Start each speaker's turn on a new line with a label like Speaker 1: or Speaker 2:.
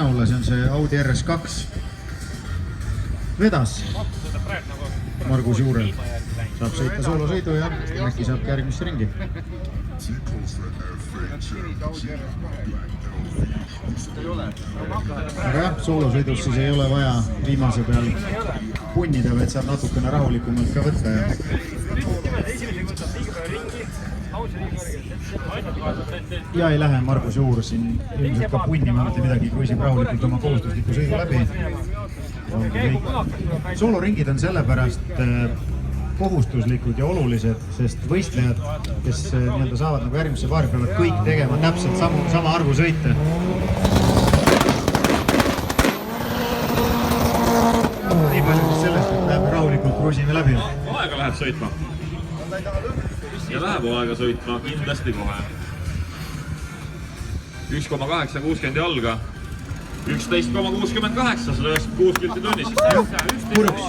Speaker 1: olla, see on see Audi RS2. Vedas Margus Juurel. Saab sõita soolosõidu ja äkki saabki järgmisse ringi. Aga jah, soolosõidus siis ei ole vaja viimase peal punnida, vaid saab natukene rahulikumalt ka võtta. Ja ei lähe Margus Juur siin ilmselt ka punnima mitte midagi, kruisib rahulikult oma kohustusliku sõidu läbi. Sooloringid on sellepärast kohustuslikud ja olulised, sest võistlejad, kes saavad nagu järgmisse paari, peavad kõik tegema täpselt sama arvu sõite. Nii palju siis sellest, et läheb rahulikult kruisime läbi.
Speaker 2: Aega läheb sõitma. Ja läheb aega sõitma kindlasti kohe. 1,860 jalga. 11,68, 196 kilti tunnis.
Speaker 1: Puruks.